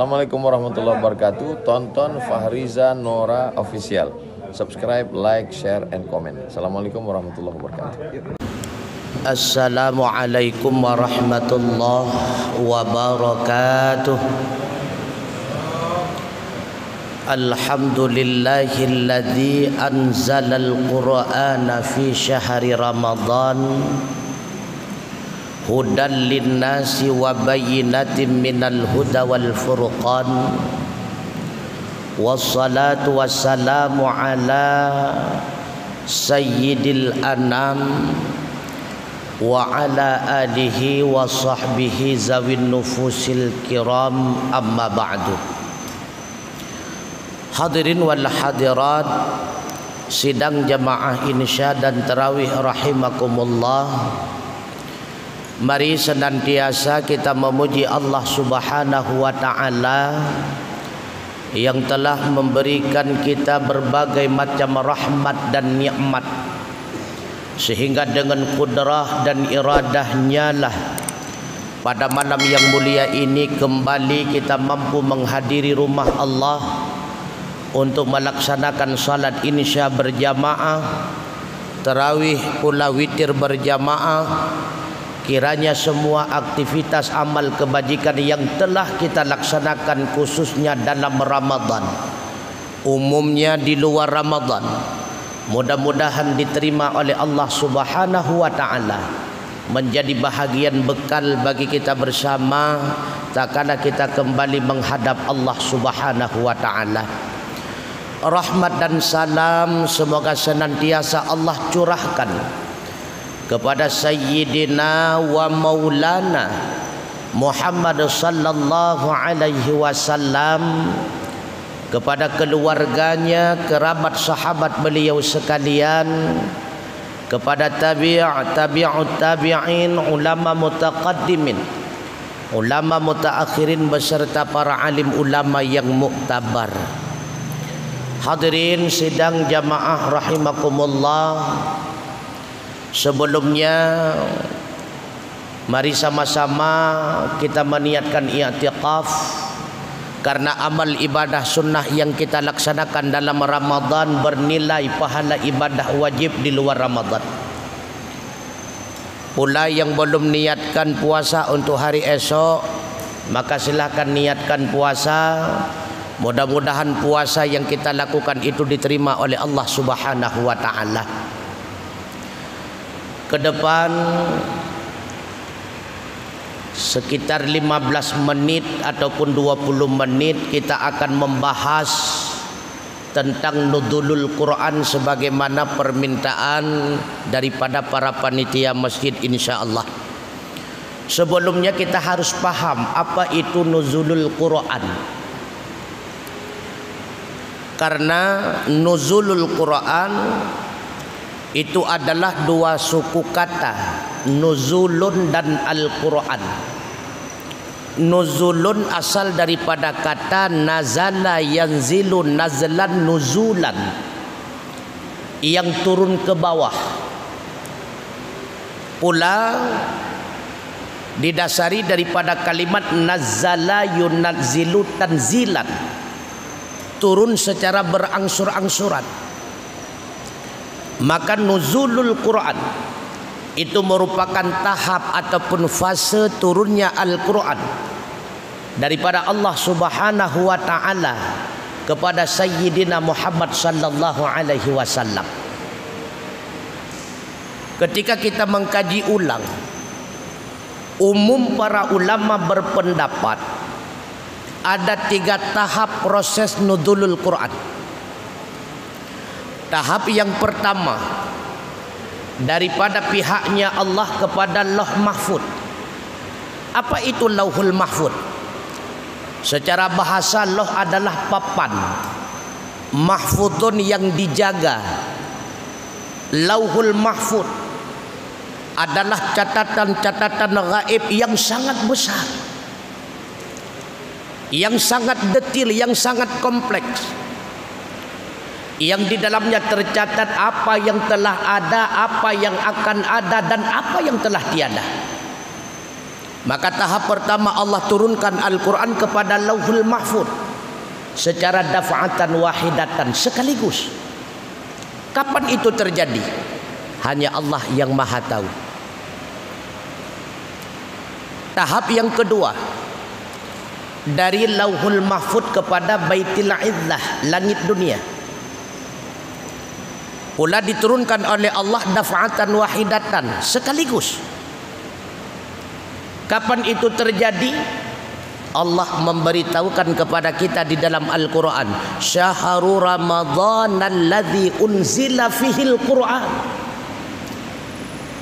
Assalamualaikum warahmatullahi wabarakatuh. Tonton Fahriza Nora Official. Subscribe, like, share, and comment. Assalamualaikum warahmatullahi wabarakatuh. Assalamualaikum warahmatullahi wabarakatuh. Alhamdulillahilladzi anzalal Qur'ana fi syahri Ramadan hudan linnasi wa bayyinatin minal huda wal furqan. Wassalatu wassalamu ala sayyidil anam wa ala alihi wa sahbihi zawin nufusil kiram, amma ba'du. Hadirin wal hadirat sidang jamaah insya dan tarawih rahimakumullah. Mari senantiasa kita memuji Allah Subhanahu wa ta'ala yang telah memberikan kita berbagai macam rahmat dan nikmat, sehingga dengan kudrah dan iradahnya lah pada malam yang mulia ini kembali kita mampu menghadiri rumah Allah untuk melaksanakan salat insya berjamaah, tarawih pula witir berjamaah. Kiranya semua aktivitas amal kebajikan yang telah kita laksanakan khususnya dalam Ramadan, umumnya di luar Ramadan, mudah-mudahan diterima oleh Allah Subhanahu wa ta'ala, menjadi bahagian bekal bagi kita bersama tak kala kita kembali menghadap Allah Subhanahu wa ta'ala. Rahmat dan salam semoga senantiasa Allah curahkan kepada Sayyidina wa Maulana Muhammad sallallahu alaihi wasallam, kepada keluarganya, kerabat sahabat beliau sekalian, kepada tabi'ut tabi'in, ulama mutaqaddimin, ulama mutaakhirin beserta para alim ulama yang muktabar. Hadirin sidang jamaah rahimakumullah. Sebelumnya mari sama-sama kita meniatkan i'tikaf, karena amal ibadah sunnah yang kita laksanakan dalam Ramadan bernilai pahala ibadah wajib di luar Ramadan. Pula yang belum niatkan puasa untuk hari esok, maka silahkan niatkan puasa. Mudah-mudahan puasa yang kita lakukan itu diterima oleh Allah Subhanahu wa ta'ala. Ke depan sekitar 15 menit ataupun 20 menit kita akan membahas tentang nuzulul Quran sebagaimana permintaan daripada para panitia masjid insyaallah. Sebelumnya kita harus paham apa itu nuzulul Quran, karena nuzulul Quran itu adalah dua suku kata, nuzulun dan Al-Quran. Nuzulun asal daripada kata nazala yanzilu nazlan nuzulan, yang turun ke bawah. Pula didasari daripada kalimat nazala yunazzilu tanzilan, turun secara berangsur-angsuran. Maka nuzulul Quran itu merupakan tahap ataupun fase turunnya Al-Quran daripada Allah Subhanahu wa ta'ala kepada Sayyidina Muhammad sallallahu alaihi wasallam. Ketika kita mengkaji ulang, umum para ulama berpendapat ada 3 tahap proses nuzulul Quran. Tahap yang pertama daripada pihaknya Allah kepada Lauh Mahfud. Apa itu Lauhul Mahfud? Secara bahasa lauh adalah papan, mahfudun yang dijaga. Lauhul Mahfud adalah catatan-catatan gaib yang sangat besar, yang sangat detil, yang sangat kompleks, yang di dalamnya tercatat apa yang telah ada, apa yang akan ada, dan apa yang telah tiada. Maka tahap pertama Allah turunkan Al-Quran kepada Lauhul Mahfuz secara daf'atan wahidatan, sekaligus. Kapan itu terjadi? Hanya Allah yang Maha tahu. Tahap yang kedua, dari Lauhul Mahfuz kepada Baitul Izzah, langit dunia, pula diturunkan oleh Allah daf'atan wahidatan, sekaligus. Kapan itu terjadi? Allah memberitahukan kepada kita di dalam Al-Quran, Syahrul Ramadhan alladzi unzila fihil Quran.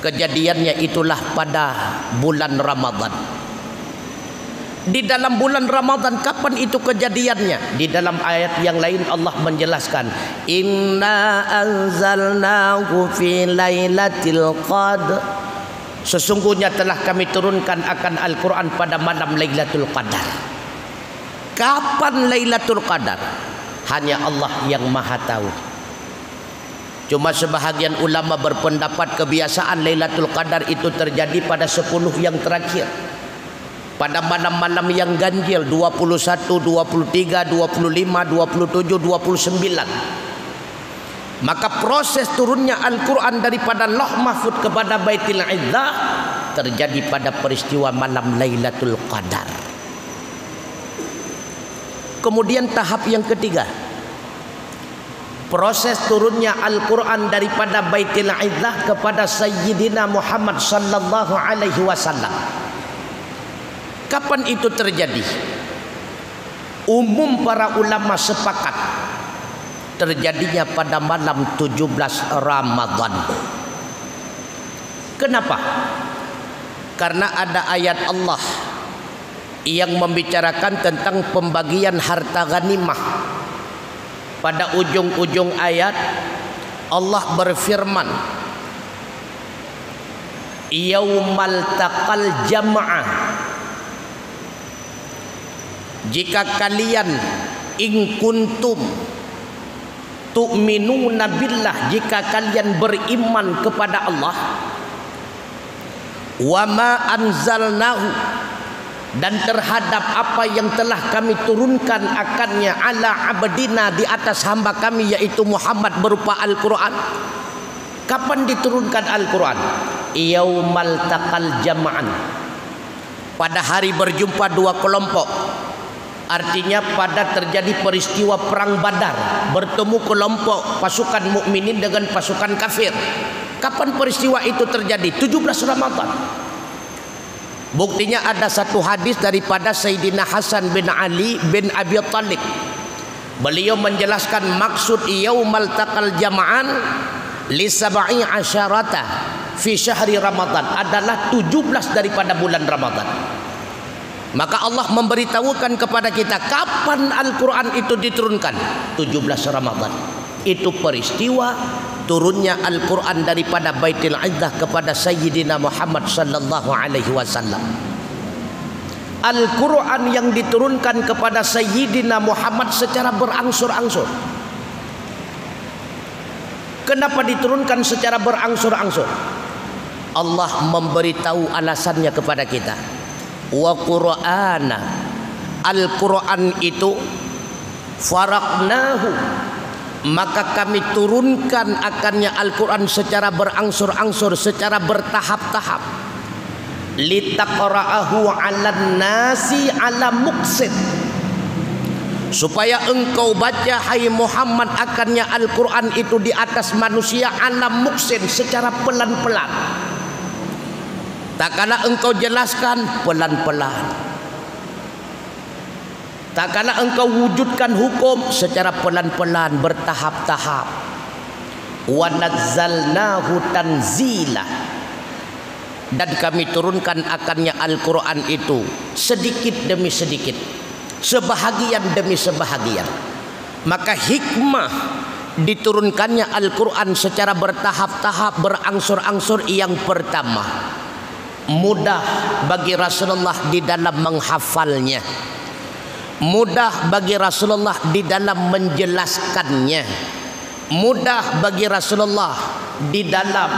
Kejadiannya itulah pada bulan Ramadan. Di dalam bulan Ramadan, kapan itu kejadiannya? Di dalam ayat yang lain Allah menjelaskan, Inna anzalnahu fi lailatul qadr. Sesungguhnya telah kami turunkan akan Al-Quran pada malam Lailatul Qadar. Kapan Lailatul Qadar? Hanya Allah yang Maha tahu. Cuma sebahagian ulama berpendapat kebiasaan Lailatul Qadar itu terjadi pada 10 yang terakhir, pada malam-malam yang ganjil, 21, 23, 25, 27, 29. Maka proses turunnya Al-Quran daripada Lauh Mahfuz kepada Baitul Izzah terjadi pada peristiwa malam Lailatul Qadar. Kemudian tahap yang ketiga, proses turunnya Al-Quran daripada Baitul Izzah kepada Sayyidina Muhammad sallallahu alaihi wasallam. Kapan itu terjadi? Umum para ulama sepakat terjadinya pada malam 17 Ramadan. Kenapa? Karena ada ayat Allah yang membicarakan tentang pembagian harta ghanimah. Pada ujung-ujung ayat Allah berfirman, Yaumal taqal jama'ah. Jika kalian in kuntum tu'minuna billah, jika kalian beriman kepada Allah, wa ma anzalnahu, dan terhadap apa yang telah kami turunkan akannya, ala abdina, di atas hamba kami yaitu Muhammad, berupa Al-Quran. Kapan diturunkan Al-Quran? Yaumal taqal jama'an, pada hari berjumpa dua kelompok. Artinya pada terjadi peristiwa perang Badar, bertemu kelompok pasukan mukminin dengan pasukan kafir. Kapan peristiwa itu terjadi? 17 Ramadan. Buktinya ada satu hadis daripada Sayyidina Hasan bin Ali bin Abi Thalib. Beliau menjelaskan maksud yaumal taqal jama'an li sab'i asyarata fi syahri Ramadan adalah 17 daripada bulan Ramadan. Maka Allah memberitahukan kepada kita kapan Al-Quran itu diturunkan. 17 Ramadan. Itu peristiwa turunnya Al-Quran daripada Baitul Izzah kepada Sayyidina Muhammad sallallahu alaihi wasallam. Al-Quran yang diturunkan kepada Sayyidina Muhammad secara berangsur-angsur. Kenapa diturunkan secara berangsur-angsur? Allah memberitahu alasannya kepada kita. Wa Qur'ana, Al-Quran itu faraqnahu, maka kami turunkan akannya Al-Quran secara berangsur-angsur, secara bertahap-tahap. Litaqra'ahu 'alan nasi 'ala muqsid, supaya engkau baca hai Muhammad akannya Al-Quran itu di atas manusia 'ala muqsid, secara pelan-pelan. Tak kala engkau jelaskan, pelan-pelan. Tak kala engkau wujudkan hukum, secara pelan-pelan, bertahap-tahap. Wa nazzalnahu tanzila, dan kami turunkan akannya Al-Quran itu sedikit demi sedikit, sebahagian demi sebahagian. Maka hikmah diturunkannya Al-Quran secara bertahap-tahap, berangsur-angsur yang pertama, mudah bagi Rasulullah di dalam menghafalnya, mudah bagi Rasulullah di dalam menjelaskannya, mudah bagi Rasulullah di dalam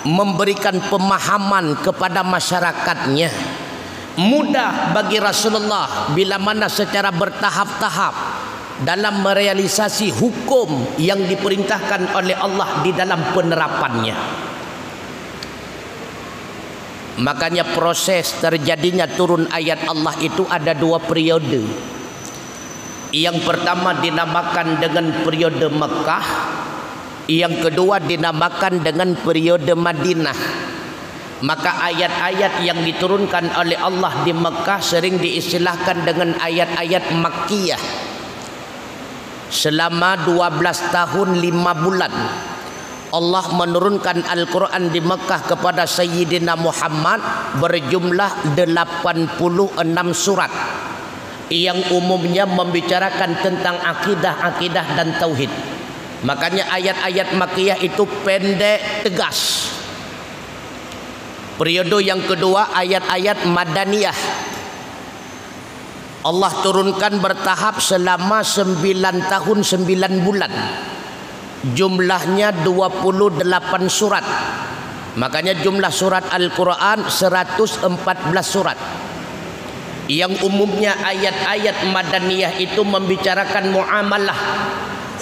memberikan pemahaman kepada masyarakatnya, mudah bagi Rasulullah bila mana secara bertahap-tahap dalam merealisasi hukum yang diperintahkan oleh Allah di dalam penerapannya. Makanya proses terjadinya turun ayat Allah itu ada dua periode. Yang pertama dinamakan dengan periode Mekah, yang kedua dinamakan dengan periode Madinah. Maka ayat-ayat yang diturunkan oleh Allah di Mekah sering diistilahkan dengan ayat-ayat Makkiyah. Selama 12 tahun 5 bulan Allah menurunkan Al-Quran di Mekah kepada Sayyidina Muhammad berjumlah 86 surat yang umumnya membicarakan tentang akidah dan tauhid. Makanya ayat-ayat Makkiyah itu pendek, tegas. Periode yang kedua ayat-ayat Madaniyah. Allah turunkan bertahap selama 9 tahun 9 bulan. Jumlahnya 28 surat. Makanya jumlah surat Al-Quran 114 surat. Yang umumnya ayat-ayat Madaniyah itu membicarakan muamalah,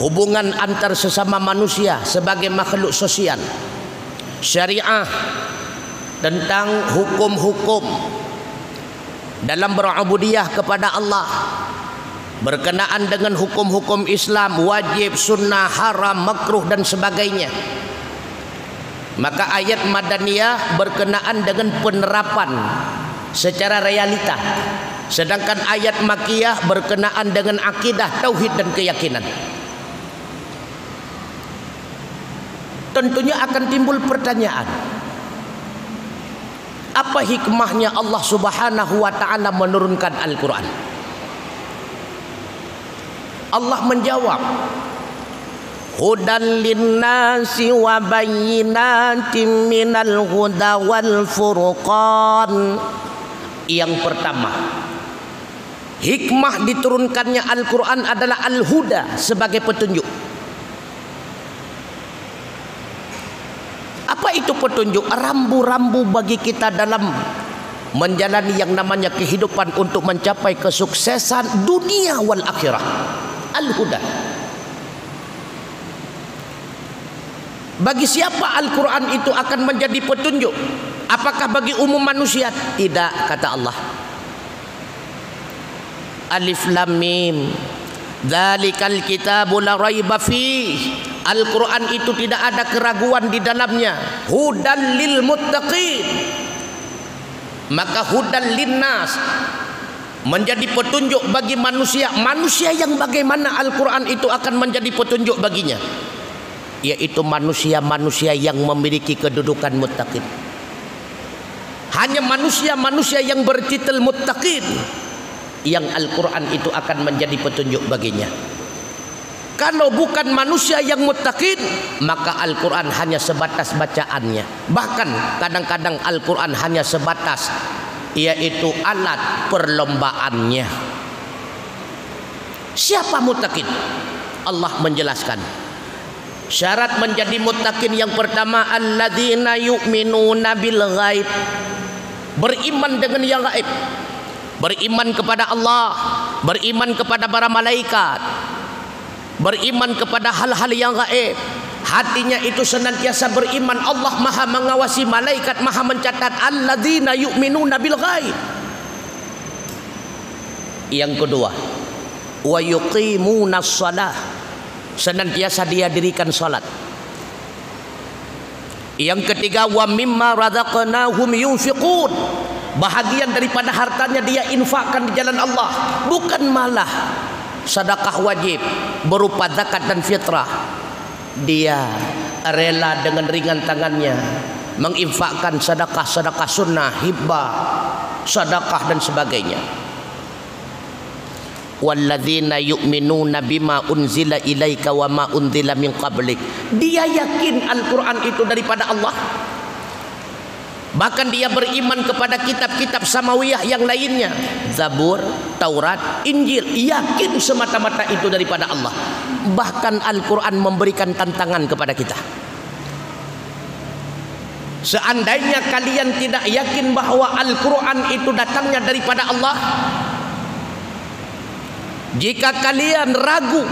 hubungan antar sesama manusia sebagai makhluk sosial, syariah, tentang hukum-hukum dalam berubudiyah kepada Allah, berkenaan dengan hukum-hukum Islam, wajib, sunnah, haram, makruh dan sebagainya. Maka ayat Madaniyah berkenaan dengan penerapan secara realita, sedangkan ayat Makkiyah berkenaan dengan akidah, tauhid dan keyakinan. Tentunya akan timbul pertanyaan, apa hikmahnya Allah Subhanahu wa ta'ala menurunkan Al-Quran? Allah menjawab, hudan linnasi wa bayyinatin minal huda wal furqan. Yang pertama, hikmah diturunkannya Al-Quran adalah al-huda, sebagai petunjuk. Apa itu petunjuk? Rambu-rambu bagi kita dalam menjalani yang namanya kehidupan untuk mencapai kesuksesan dunia wal akhirah. Al-huda. Bagi siapa Al-Quran itu akan menjadi petunjuk? Apakah bagi umum manusia? Tidak, kata Allah. Alif Lam Mim. Dzalikal kitabu la raiba fihi. Al-Quran itu tidak ada keraguan di dalamnya. Hudan lil muttaqin. Maka hudan linnas menjadi petunjuk bagi manusia. Manusia yang bagaimana Al-Quran itu akan menjadi petunjuk baginya? Yaitu manusia-manusia yang memiliki kedudukan muttaqin. Hanya manusia-manusia yang bertitel muttaqin yang Al-Quran itu akan menjadi petunjuk baginya. Kalau bukan manusia yang muttaqin, maka Al-Quran hanya sebatas bacaannya. Bahkan kadang-kadang Al-Quran hanya sebatas, yaitu alat perlombaannya. Siapa muttaqin? Allah menjelaskan. Syarat menjadi muttaqin yang pertama, alladzina yu'minuna bil ghaib. Beriman dengan yang gaib. Beriman kepada Allah, beriman kepada para malaikat, beriman kepada hal-hal yang gaib. Hatinya itu senantiasa beriman Allah maha mengawasi, malaikat maha mencatat. Alladzina yu'minuna bil ghaib. Yang kedua, wa yuqimunas shalah. Senantiasa dia dirikan salat. Yang ketiga, wa mimma razaqnahum yunfiqun. Bahagian daripada hartanya dia infakkan di jalan Allah, bukan malah sedekah wajib berupa zakat dan fitrah. Dia rela dengan ringan tangannya menginfakkan sedekah-sedekah sunnah, hibah, sedekah dan sebagainya. Walladzina yu'minuna bima unzila ilaika wa ma unzila min qablik. Dia yakin Al-Quran itu daripada Allah. Bahkan dia beriman kepada kitab-kitab samawiyah yang lainnya, Zabur, Taurat, Injil. Yakin semata-mata itu daripada Allah. Bahkan Al-Quran memberikan tantangan kepada kita. Seandainya kalian tidak yakin bahwa Al-Quran itu datangnya daripada Allah, jika kalian ragu,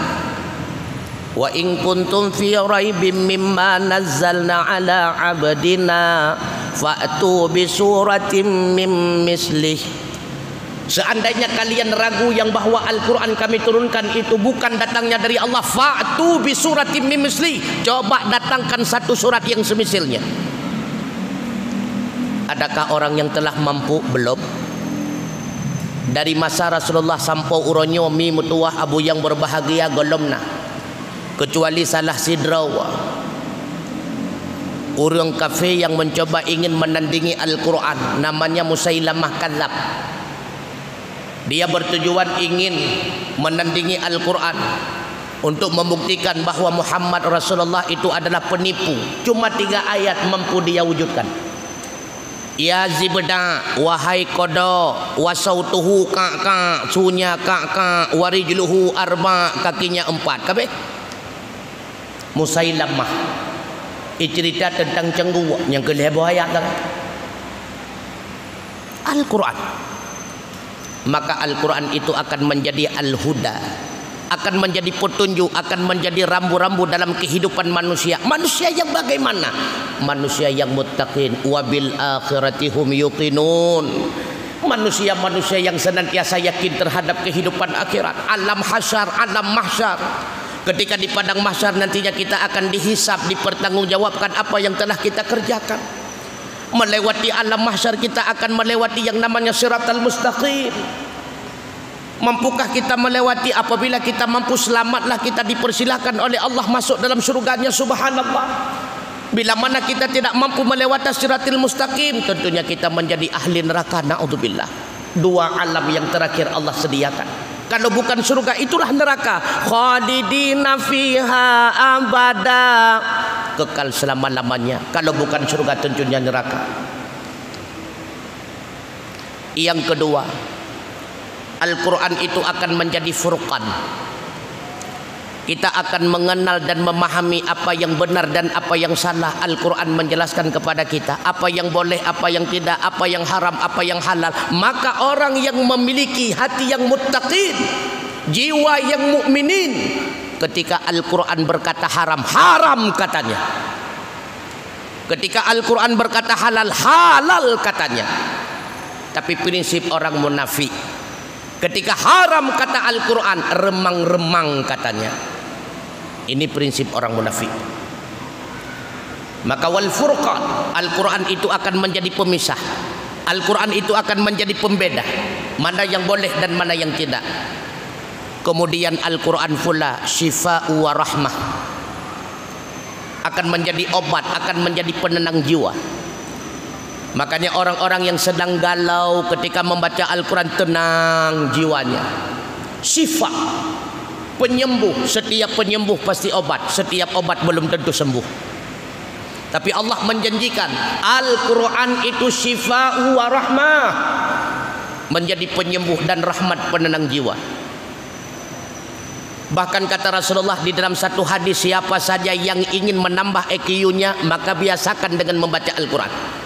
wa in kuntum fi raibim mimma nazzalna ala abdina fa'tu bi suratim mim mislih. Seandainya kalian ragu yang bahwa Al-Quran kami turunkan itu bukan datangnya dari Allah, fa'tu bi suratim mim mislih, coba datangkan satu surat yang semisalnya. Adakah orang yang telah mampu? Belum. Dari masa Rasulullah sampai uronyo mi mutuah abu yang berbahagia golomna, kecuali salah sidrawa orang kafir yang mencoba ingin menandingi Al-Quran, namanya Musailamah Kadzab. Dia bertujuan ingin menandingi Al-Quran untuk membuktikan bahwa Muhammad Rasulullah itu adalah penipu. Cuma 3 ayat mampu dia wujudkan. Ya zibda wahai kodo wasautuhu ka sunya ka warijluhu arba, kakinya 4 kabeh. Musailamah cerita tentang cenggu yang kelihatan ayat Al-Quran. Maka Al-Quran itu akan menjadi al-huda, akan menjadi petunjuk, akan menjadi rambu-rambu dalam kehidupan manusia. Manusia yang bagaimana? Manusia yang muttaqin, wabil akhirati hum yuqinun. Manusia-manusia yang senantiasa yakin terhadap kehidupan akhirat. Alam hasyar, alam mahsyar. Ketika di padang mahsyar nantinya kita akan dihisab, dipertanggungjawabkan apa yang telah kita kerjakan. Melewati alam mahsyar kita akan melewati yang namanya siratal mustaqim. Mampukah kita melewati? Apabila kita mampu, selamatlah kita dipersilahkan oleh Allah masuk dalam surganya, subhanallah. Bila mana kita tidak mampu melewati siratal mustaqim, tentunya kita menjadi ahli neraka, naudzubillah. 2 alam yang terakhir Allah sediakan. Kalau bukan surga, itulah neraka. Khalidina fiha abada, kekal selama-lamanya. Kalau bukan surga, tentunya neraka. Yang kedua, Al-Quran itu akan menjadi furqan. Kita akan mengenal dan memahami apa yang benar dan apa yang salah. Al-Quran menjelaskan kepada kita apa yang boleh, apa yang tidak, apa yang haram, apa yang halal. Maka orang yang memiliki hati yang muttaqin, jiwa yang mukminin, ketika Al-Quran berkata haram, haram katanya. Ketika Al-Quran berkata halal, halal katanya. Tapi prinsip orang munafik, ketika haram kata Al-Quran, remang-remang katanya. Ini prinsip orang munafik. Maka wal furqan, Al-Quran itu akan menjadi pemisah. Al-Quran itu akan menjadi pembeda mana yang boleh dan mana yang tidak. Kemudian Al-Quran pula syifa'u wa rahmah, akan menjadi obat, akan menjadi penenang jiwa. Makanya orang-orang yang sedang galau ketika membaca Al-Quran, tenang jiwanya. Syifa, penyembuh. Setiap penyembuh pasti obat. Setiap obat belum tentu sembuh. Tapi Allah menjanjikan Al-Quran itu syifa wa rahmah, menjadi penyembuh dan rahmat penenang jiwa. Bahkan kata Rasulullah di dalam satu hadis, siapa saja yang ingin menambah EQ-nya, maka biasakan dengan membaca Al-Quran.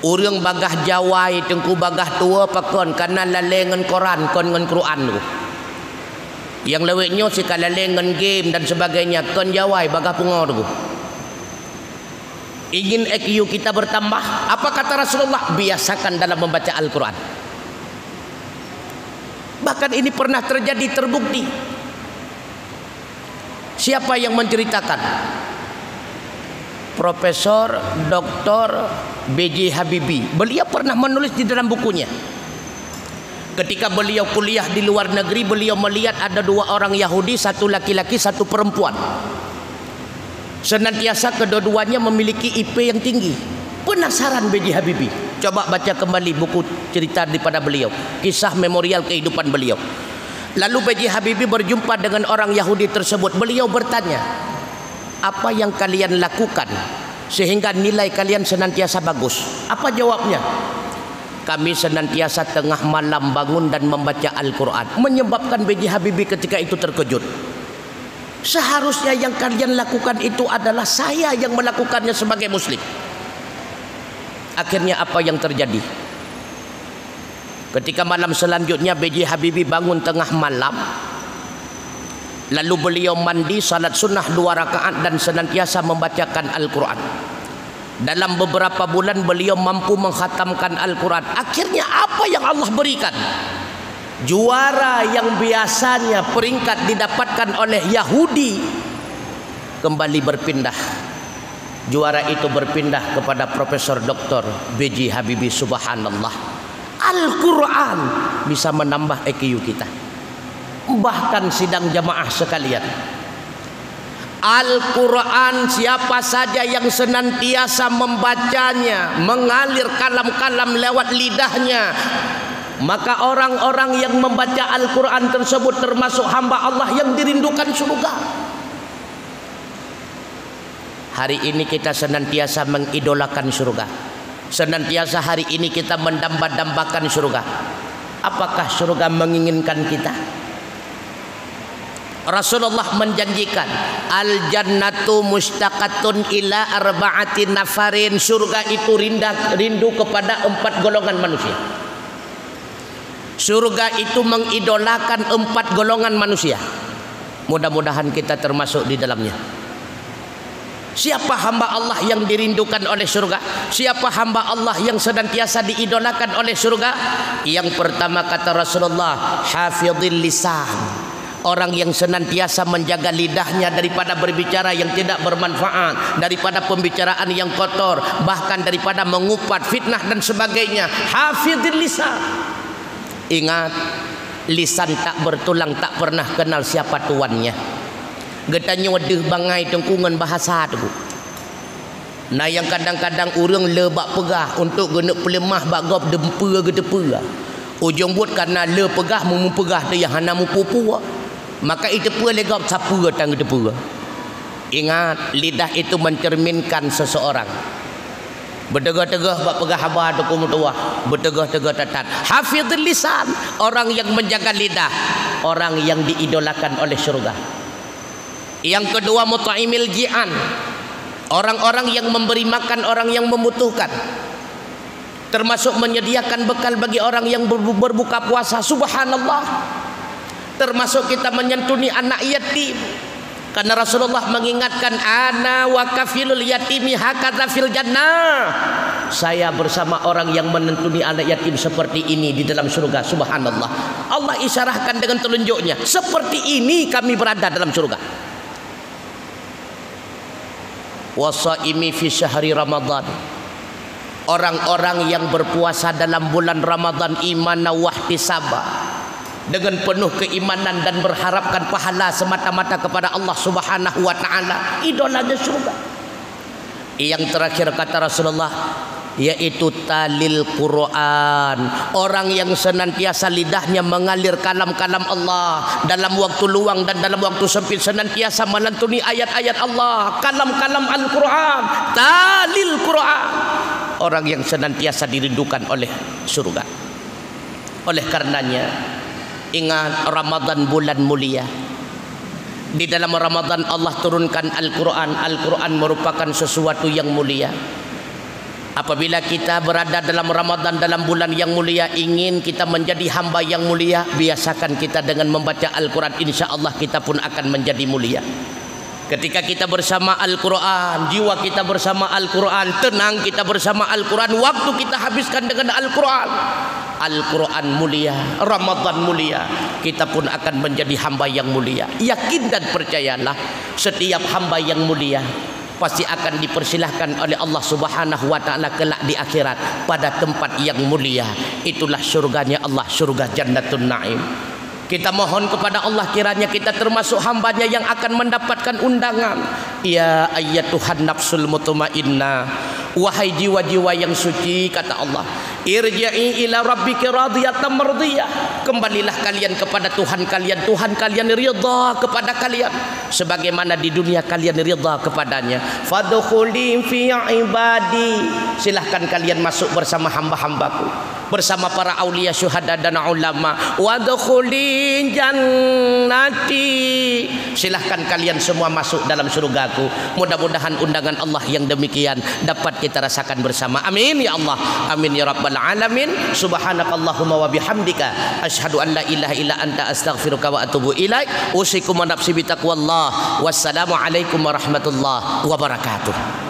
Urang bagah jawai tengku bagah tua pakon karena lalengan Quran kon ngan Quran tu. Yang leweknya si kalalengan game dan sebagainya kon jawai bagah pungor tu. Ingin EQ kita bertambah, apa kata Rasulullah? Biasakan dalam membaca Al-Quran. Bahkan ini pernah terjadi, terbukti. Siapa yang menceritakan? Profesor Dr. B.J. Habibie. Beliau pernah menulis di dalam bukunya. Ketika beliau kuliah di luar negeri, beliau melihat ada 2 orang Yahudi, satu laki-laki, satu perempuan. Senantiasa kedua-duanya memiliki IP yang tinggi. Penasaran B.J. Habibie. Coba baca kembali buku cerita daripada beliau, kisah memorial kehidupan beliau. Lalu B.J. Habibie berjumpa dengan orang Yahudi tersebut. Beliau bertanya, apa yang kalian lakukan sehingga nilai kalian senantiasa bagus? Apa jawabnya? Kami senantiasa tengah malam bangun dan membaca Al-Quran. Menyebabkan B.J. Habibie ketika itu terkejut. Seharusnya yang kalian lakukan itu adalah saya yang melakukannya sebagai muslim. akhirnya apa yang terjadi? Ketika malam selanjutnya B.J. Habibie bangun tengah malam, lalu beliau mandi, salat sunnah 2 rakaat dan senantiasa membacakan Al-Quran. Dalam beberapa bulan beliau mampu mengkhatamkan Al-Quran. Akhirnya apa yang Allah berikan? Juara yang biasanya peringkat didapatkan oleh Yahudi kembali berpindah. Juara itu berpindah kepada Profesor Dr. B.J. Habibie. Subhanallah. Al-Quran bisa menambah IQ kita. Bahkan sidang jamaah sekalian, Al-Quran siapa saja yang senantiasa membacanya, mengalir kalam-kalam lewat lidahnya, maka orang-orang yang membaca Al-Quran tersebut termasuk hamba Allah yang dirindukan surga. Hari ini kita senantiasa mengidolakan surga. Senantiasa hari ini kita mendamba-dambakan surga. Apakah surga menginginkan kita? Rasulullah menjanjikan, al-jannatu mustaqatun ila arba'ati nafarin. Surga itu rindu kepada 4 golongan manusia. Surga itu mengidolakan 4 golongan manusia. Mudah-mudahan kita termasuk di dalamnya. Siapa hamba Allah yang dirindukan oleh surga? Siapa hamba Allah yang senantiasa diidolakan oleh surga? Yang pertama kata Rasulullah, hafidhil lisan. Orang yang senantiasa menjaga lidahnya daripada berbicara yang tidak bermanfaat, daripada pembicaraan yang kotor, bahkan daripada mengupat, fitnah dan sebagainya. Hafidhil lisan. Ingat, lisan tak bertulang tak pernah kenal siapa tuannya. Getanya wadah bangai tengkungan bahasa tu. Nah yang kadang-kadang orang lebak pegah untuk guna pelemah bagop dempa ke depa. Ujung buat karena le pegah mu pegah tu yang hana mu pupu. Maka itu pun legap siapa tang depa. Ingat, lidah itu mencerminkan seseorang. Bertegah-tegah bak pegah haba tu kumutua, bertegah-tegah tatat. Hafizul lisan, orang yang menjaga lidah, orang yang diidolakan oleh surga. Yang kedua, mut'imil ji'an, orang-orang yang memberi makan orang yang membutuhkan, termasuk menyediakan bekal bagi orang yang berbuka puasa. Subhanallah. Termasuk kita menyantuni anak yatim, karena Rasulullah mengingatkan, ana wa kafilul yatimi hakadza fil jannah. Saya bersama orang yang menentuni anak yatim seperti ini di dalam surga. Subhanallah. Allah isyarahkan dengan telunjuknya, seperti ini kami berada dalam surga. Wasaimi fi syahri Ramadan, orang-orang yang berpuasa dalam bulan Ramadan imanan wa ihtisaba, dengan penuh keimanan dan berharapkan pahala semata-mata kepada Allah Subhanahu wa taala, idolanya surga. Yang terakhir kata Rasulullah, yaitu talil Quran, orang yang senantiasa lidahnya mengalir kalam-kalam Allah dalam waktu luang dan dalam waktu sempit, senantiasa melantuni ayat-ayat Allah, kalam-kalam Al-Quran, talil Quran, orang yang senantiasa dirindukan oleh surga. Oleh karenanya, ingat, Ramadan bulan mulia. Di dalam Ramadan Allah turunkan Al-Quran. Al-Quran merupakan sesuatu yang mulia. Apabila kita berada dalam Ramadan, dalam bulan yang mulia, ingin kita menjadi hamba yang mulia, biasakan kita dengan membaca Al-Quran. Insya Allah kita pun akan menjadi mulia. Ketika kita bersama Al-Quran, jiwa kita bersama Al-Quran, tenang kita bersama Al-Quran, waktu kita habiskan dengan Al-Quran. Al-Quran mulia, Ramadan mulia, kita pun akan menjadi hamba yang mulia. Yakin dan percayalah, setiap hamba yang mulia pasti akan dipersilahkan oleh Allah Subhanahu wa taala kelak di akhirat pada tempat yang mulia. Itulah surganya Allah, surga Jannatun Naim. Kita mohon kepada Allah kiranya kita termasuk hambanya yang akan mendapatkan undangan. Ya ayyatuhan nafsul mutmainnah, wahai jiwa-jiwa yang suci, kata Allah, irji'i ila rabbika radiyatan mardiyah, kembalilah kalian kepada Tuhan kalian, Tuhan kalian ridha kepada kalian sebagaimana di dunia kalian ridha kepadanya. Fadkhuli fi ibadi, silahkan kalian masuk bersama hamba-hambaku. bersama para aulia, syuhada dan ulama. Wadkhulin jannati. Silahkan kalian semua masuk dalam surgaku. Mudah-mudahan undangan Allah yang demikian dapat kita rasakan bersama. Amin ya Allah. Amin ya rabbal alamin. Subhanakallahumma wa bihamdika asyhadu an la ilaha illa anta astaghfiruka wa atubu ilaik. Usikum wa nafsi bitaqwallah. Wassalamu alaikum warahmatullahi wabarakatuh.